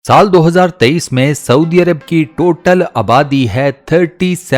साल 2023 में सऊदी अरब की टोटल आबादी है 37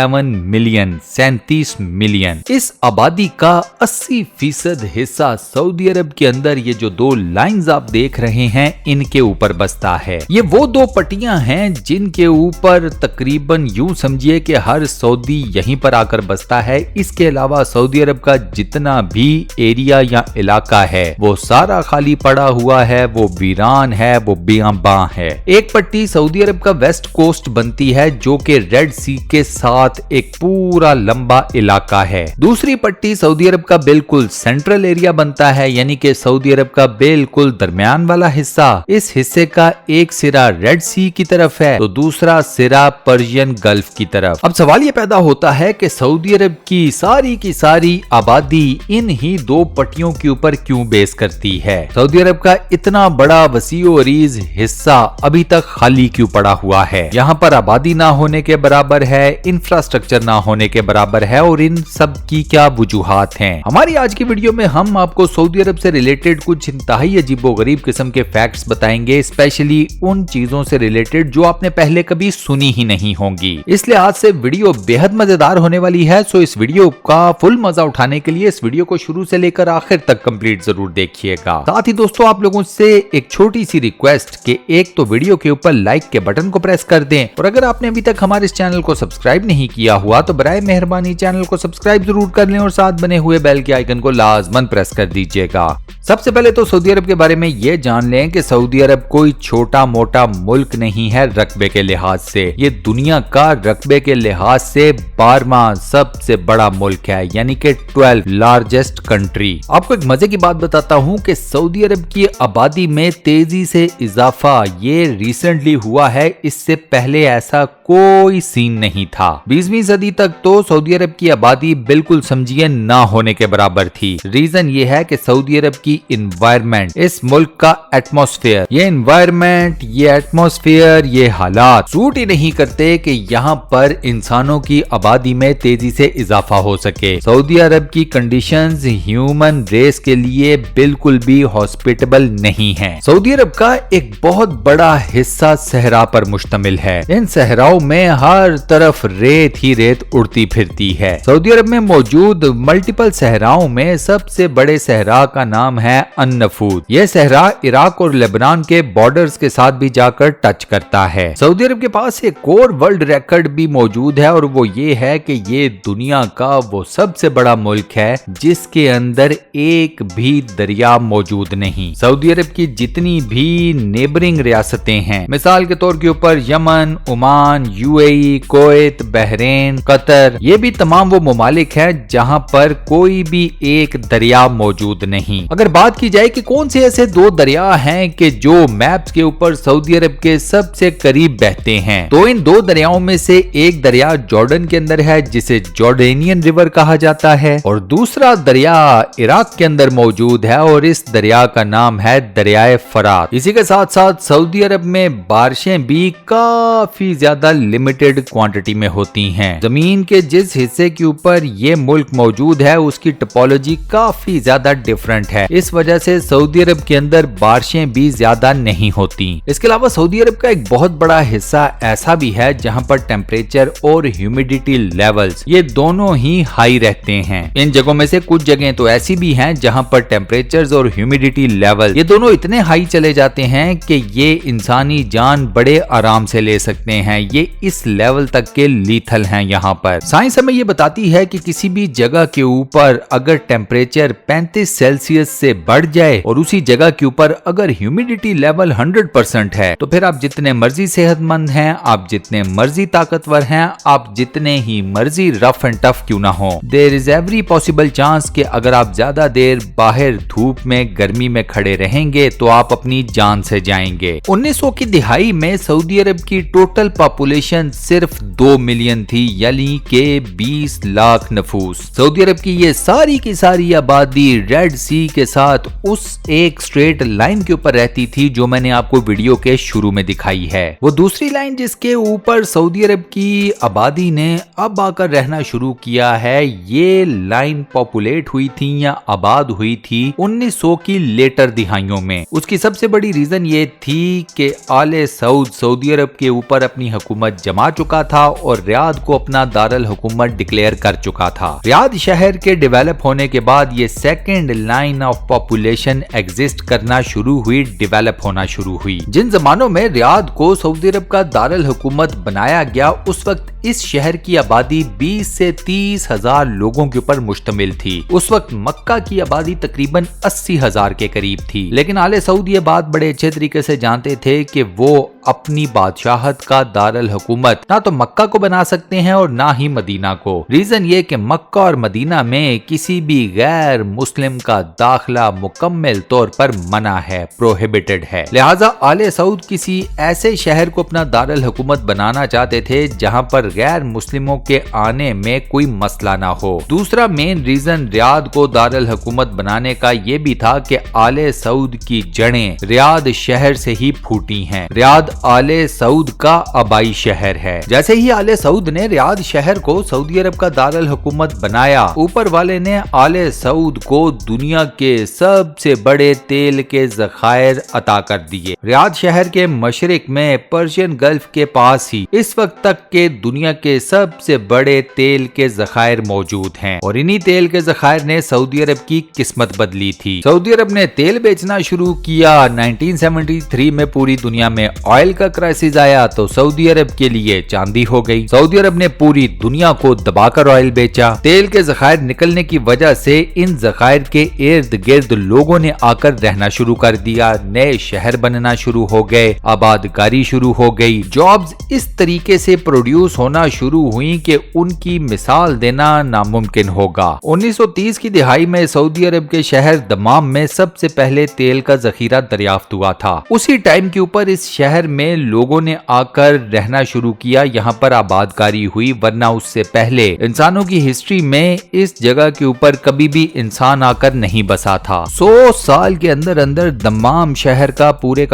मिलियन। इस आबादी का 80% हिस्सा सऊदी अरब के अंदर ये जो दो लाइंस आप देख रहे हैं इनके ऊपर बसता है। ये वो दो पट्टियां हैं जिनके ऊपर तकरीबन यूं समझिए कि हर सऊदी यहीं पर आकर बसता है। इसके अलावा सऊदी अरब का जितना भी एरिया या इलाका है वो सारा खाली पड़ा हुआ है, वो वीरान है, वो बियाबां है। एक पट्टी सऊदी अरब का वेस्ट कोस्ट बनती है जो कि रेड सी के साथ एक पूरा लंबा इलाका है। दूसरी पट्टी सऊदी अरब का बिल्कुल सेंट्रल एरिया बनता है, यानी कि सऊदी अरब का बिल्कुल दरमियान वाला हिस्सा। इस हिस्से का एक सिरा रेड सी की तरफ है तो दूसरा सिरा पर्शियन गल्फ की तरफ। अब सवाल ये पैदा होता है कि सऊदी अरब की सारी आबादी इन ही दो पट्टियों के ऊपर क्यों बेस करती है। सऊदी अरब का इतना बड़ा वसीओ अरीज हिस्सा अभी तक खाली क्यों पड़ा हुआ है। यहाँ पर आबादी ना होने के बराबर है, इंफ्रास्ट्रक्चर ना होने के बराबर है, और इन सब की क्या वजूहात हैं। हमारी आज की वीडियो में हम आपको सऊदी अरब से रिलेटेड कुछ इंतहाई अजीबोगरीब किस्म के फैक्ट्स बताएंगे, स्पेशली उन चीजों से रिलेटेड जो आपने पहले कभी सुनी ही नहीं होंगी। इसलिए आज से वीडियो बेहद मजेदार होने वाली है। सो इस वीडियो का फुल मजा उठाने के लिए इस वीडियो को शुरू से लेकर आखिर तक कंप्लीट जरूर देखिएगा। साथ ही दोस्तों आप लोगों से एक छोटी सी रिक्वेस्ट कि एक तो वीडियो के ऊपर लाइक के बटन को प्रेस कर दें, और अगर आपने अभी तक हमारे इस चैनल को सब्सक्राइब नहीं किया हुआ तो बराए मेहरबानी चैनल को सब्सक्राइब जरूर कर लें और साथ बने हुए बेल के आइकन को लाजमन प्रेस कर दीजिएगा। सबसे पहले तो सऊदी अरब के बारे में ये जान लें कि सऊदी अरब कोई छोटा मोटा मुल्क नहीं है रकबे के लिहाज से। ये दुनिया का रकबे के लिहाज से 12वां सबसे बड़ा मुल्क है, यानी कि 12 लार्जेस्ट कंट्री। आपको एक मजे की बात बताता हूँ कि सऊदी अरब की आबादी में तेजी से इजाफा ये रिसेंटली हुआ है, इससे पहले ऐसा कोई सीन नहीं था। 20वीं सदी तक तो सऊदी अरब की आबादी बिल्कुल समझिए ना होने के बराबर थी। रीजन ये है कि सऊदी अरब की इन्वायरमेंट, इस मुल्क का एटमॉस्फेयर, ये इन्वायरमेंट, ये एटमॉस्फेयर, ये हालात सूट ही नहीं करते कि यहाँ पर इंसानों की आबादी में तेजी से इजाफा हो सके। सऊदी अरब की कंडीशंस ह्यूमन रेस के लिए बिल्कुल भी हॉस्पिटेबल नहीं है। सऊदी अरब का एक बहुत बड़ा हिस्सा सहरा पर मुश्तमिल है। इन सहराओं में हर तरफ रेत ही रेत उड़ती फिरती है। सऊदी अरब में मौजूद मल्टीपल सहराओं में सबसे बड़े सहरा का नाम है अन-नफूद। यह सहरा इराक और लेबनान के बॉर्डर्स के साथ भी जाकर टच करता है। सऊदी अरब के पास एक और वर्ल्ड रिकॉर्ड भी मौजूद है, और वो ये है कि ये दुनिया का वो सबसे बड़ा मुल्क है जिसके अंदर एक भी दरिया मौजूद नहीं। सऊदी अरब की जितनी भी नेबरिंग रियासतें हैं, मिसाल के तौर के ऊपर Yemen, Oman, UAE, Kuwait, Bahrain, Qatar, ये भी तमाम वो ममालिक हैं जहां पर कोई भी एक दरिया मौजूद नहीं। अगर बात की जाए कि कौन से ऐसे दो दरिया हैं कि जो मैप्स के ऊपर सऊदी अरब के सबसे करीब बहते हैं, तो इन दो दरियाओं में से एक दरिया जॉर्डन के अंदर है जिसे जॉर्डेनियन रिवर कहा जाता है, और दूसरा दरिया इराक के अंदर मौजूद है और इस दरिया का नाम है दरियाए फरात। इसी के साथ साथ सऊदी अरब में बारिशें भी काफी ज्यादा लिमिटेड क्वांटिटी में होती हैं। जमीन के जिस हिस्से के ऊपर ये मुल्क मौजूद है उसकी टोपोलॉजी काफी ज्यादा डिफरेंट है। इस वजह से सऊदी अरब के अंदर बारिशें भी ज्यादा नहीं होती। इसके अलावा सऊदी अरब का एक बहुत बड़ा हिस्सा ऐसा भी है जहां पर टेम्परेचर और ह्यूमिडिटी लेवल्स ये दोनों ही हाई रहते हैं। इन जगहों में से कुछ जगहें तो ऐसी भी हैं जहां पर टेम्परेचर और ह्यूमिडिटी लेवल ये दोनों इतने हाई चले जाते हैं कि ये इंसानी जान बड़े आराम से ले सकते हैं। ये इस लेवल तक के लीथल हैं। यहाँ पर साइंस हमें ये बताती है कि किसी भी जगह के ऊपर अगर टेम्परेचर 35 सेल्सियस से बढ़ जाए और उसी जगह के ऊपर अगर ह्यूमिडिटी लेवल 100% है तो फिर आप जितने मर्जी सेहतमंद हैं, आप जितने मर्जी ताकतवर हैं, आप जितने ही मर्जी रफ एंड टफ क्यों ना हो, there is every possible chance कि अगर आप ज्यादा देर बाहर धूप में गर्मी में खड़े रहेंगे तो आप अपनी जान से जाएंगे। 1900 की दिहाई में सऊदी अरब की टोटल पॉपुलेशन सिर्फ 2 मिलियन थी, यानी के 20 लाख नफूस। सऊदी अरब की ये सारी की सारी आबादी रेड सी के साथ उस एक स्ट्रेट लाइन के ऊपर रहती थी जो मैंने आपको वीडियो के शुरू में दिखाई है। वो दूसरी लाइन जिसके ऊपर सऊदी अरब की आबादी ने अब आकर रहना शुरू किया है, ये लाइन पॉपुलेट हुई थी या आबाद हुई थी 1900 की लेटर दिहाइयों में। उसकी सबसे बड़ी रीजन ये थी कि आले सऊद सऊदी अरब के ऊपर अपनी हुकूमत जमा चुका था और रियाद को अपना दारुल हुकूमत डिक्लेयर कर चुका था। रियाद शहर के डेवलप होने के बाद ये second line of population exist करना शुरू हुई, डेवलप होना शुरू हुई। जिन जमानों में रियाद को सऊदी अरब का दारुल हुकूमत बनाया गया, उस वक्त इस शहर की आबादी 20 से 30 हजार लोगों के ऊपर मुश्तमिल थी। उस वक्त मक्का की आबादी तकरीबन 80 हजार के करीब थी। लेकिन आले सऊद ये बात बड़े अच्छे तरीके से जानते थे कि वो अपनी बादशाहत का दारुल हुकूमत ना तो मक्का को बना सकते हैं और ना ही मदीना को। रीजन ये कि मक्का और मदीना में किसी भी गैर मुस्लिम का दाखिला मुकम्मल तौर पर मना है, प्रोहिबिटेड है। लिहाजा आले सऊद किसी ऐसे शहर को अपना दारुल हुकूमत बनाना चाहते थे जहां पर गैर मुस्लिमों के आने में कोई मसला ना हो। दूसरा मेन रीजन रियाद को दारुल हुकूमत बनाने का ये भी था कि आले सऊद की जड़ें रियाद शहर से ही फूटी हैं। रियाद आले सऊद का आबाई शहर है। जैसे ही आले सऊद ने रियाद शहर को सऊदी अरब का दारुल हुकूमत बनाया, ऊपर वाले ने आले सऊद को दुनिया के सबसे बड़े तेल के ज़खायर अता कर दिए। रियाद शहर के मशरिक में पर्शियन गल्फ के पास ही इस वक्त तक के दुनिया के सबसे बड़े तेल के ज़खायर मौजूद हैं और इन्हीं तेल के ज़खायर ने सऊदी अरब की किस्मत बदली थी। सऊदी अरब ने तेल बेचना शुरू किया। 1973 में पूरी दुनिया में ऑयल का क्राइसिस आया तो सऊदी अरब के लिए चांदी हो गई। सऊदी अरब ने पूरी दुनिया को दबाकर ऑयल बेचा। तेल के ज़खायर निकलने की वजह से इन ज़खायर के इर्द गिर्द लोगों ने आकर रहना शुरू कर दिया। नए शहर बनना शुरू हो गए, आबादकारी शुरू हो गई, जॉब्स इस तरीके से प्रोड्यूस होना शुरू हुई कि उनकी मिसाल देना नामुमकिन होगा। 1930 की दिहाई में सऊदी अरब के शहर दमाम में सबसे पहले तेल का जखीरा दरियाफ्त हुआ था। उसी टाइम के ऊपर इस शहर में लोगों ने आकर रहना शुरू किया, यहाँ पर आबादकारी हुई, वरना उससे पहले इंसानों की हिस्ट्री में इस जगह के ऊपर कभी भी इंसान आकर नहीं बसा था। 100 साल के अंदर अंदर दमाम शहर का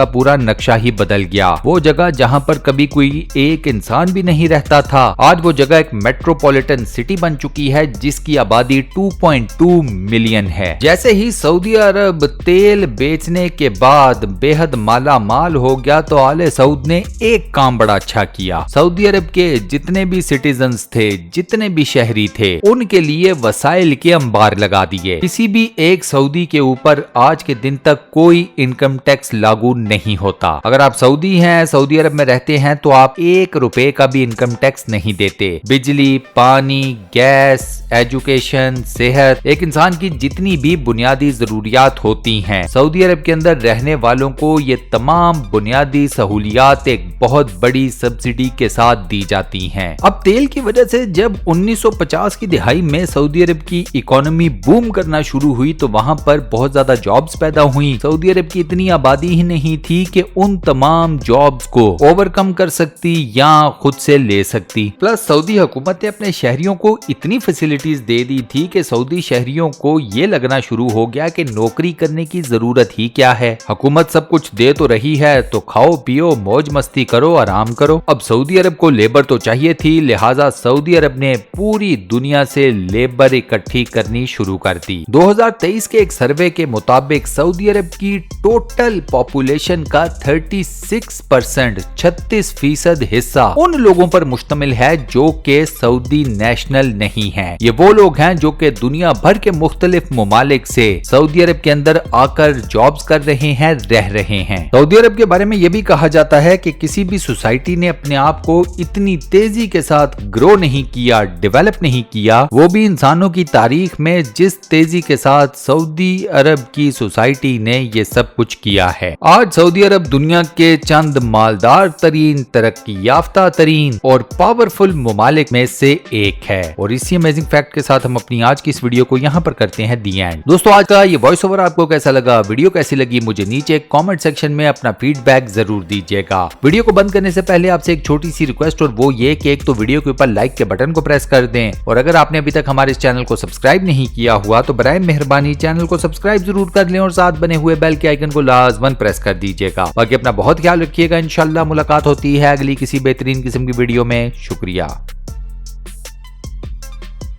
पूरा नक्शा ही बदल गया। वो जगह जहाँ पर कभी कोई एक इंसान भी नहीं रहता था, आज वो जगह एक मेट्रोपॉलिटन सिटी बन चुकी है जिसकी आबादी 2.2 मिलियन है। जैसे ही सऊदी अरब तेल बेचने के बाद बेहद माला माल हो गया तो आले सऊद ने एक काम बड़ा अच्छा किया। सऊदी अरब के जितने भी सिटीजन्स थे, जितने भी शहरी थे, उनके लिए वसाइल के अंबार लगा दिए। किसी भी एक सऊदी के ऊपर आज के दिन तक कोई इनकम टैक्स लागू नहीं होता। अगर आप सऊदी हैं, सऊदी अरब में रहते हैं तो आप 1 रुपए का भी इनकम टैक्स नहीं देते। बिजली, पानी, गैस, एजुकेशन, सेहत, एक इंसान की जितनी भी बुनियादी जरूरियात होती हैं, सऊदी अरब के अंदर रहने वालों को ये तमाम बुनियादी सहूलियात एक बहुत बड़ी सब्सिडी के साथ दी जाती हैं। अब तेल की वजह से जब 1950 की दिहाई में सऊदी अरब की इकोनॉमी बूम करना शुरू हुई तो वहां पर बहुत ज्यादा जॉब्स पैदा हुई। सऊदी अरब की इतनी आबादी ही नहीं थी कि उन तमाम जॉब्स को ओवरकम कर सकती या खुद से ले सकती। प्लस सऊदी हुकूमत ने अपने शहरियों को इतनी फैसिलिटीज दे दी थी कि सऊदी शहरियों को ये लगना शुरू हो गया कि नौकरी करने की जरूरत ही क्या है, हुकूमत सब कुछ दे तो रही है तो खाओ पियो मौज मस्ती करो, आराम करो। अब सऊदी अरब को लेबर तो चाहिए थी, लिहाजा सऊदी अरब ने पूरी दुनिया से लेबर इकट्ठी करनी शुरू कर दी। 2023 के एक सर्वे के मुताबिक सऊदी अरब की टोटल पॉपुलेशन का 36% 36% हिस्सा उन लोगों पर मुश्तमिल है जो कि सऊदी नेशनल नहीं है। ये वो लोग हैं जो कि दुनिया भर के मुख्तलिफ मुमालिक से सऊदी अरब के अंदर आकर जॉब्स कर रहे हैं, रह रहे हैं। सऊदी अरब के बारे में यह भी कहा जाता है कि किसी भी सोसाइटी ने अपने आप को इतनी तेजी के साथ ग्रो नहीं किया, डेवलप नहीं किया, वो भी इंसानों की तारीख में जिस तेजी के साथ सऊदी अरब की सोसाइटी ने ये सब कुछ किया है। आज सऊदी अरब दुनिया के चंद मालदार तरीन, तरक्की याफ्ता तरीन और पावरफुल मुमालिक में से एक है। और इसी अमेजिंग फैक्ट के साथ हम अपनी आज की इस वीडियो को यहाँ पर करते हैं दी एंड। दोस्तों आज का ये वॉइस ओवर आपको कैसा लगा, वीडियो कैसी लगी, मुझे नीचे कमेंट सेक्शन में अपना फीडबैक जरूर दीजिएगा। वीडियो को बंद करने से पहले आपसे एक छोटी सी रिक्वेस्ट, और वो ये कि एक तो वीडियो के ऊपर लाइक के बटन को प्रेस कर दें, और अगर आपने अभी तक हमारे इस चैनल को सब्सक्राइब नहीं किया हुआ तो बराए मेहरबानी चैनल को सब्सक्राइब जरूर कर लें और साथ बने हुए बेल के आइकन को लाजमन प्रेस कर दीजिएगा। बाकी अपना बहुत ख्याल रखिएगा। इंशाल्लाह मुलाकात होती है अगली किसी बेहतरीन किस्म की वीडियो में। शुक्रिया।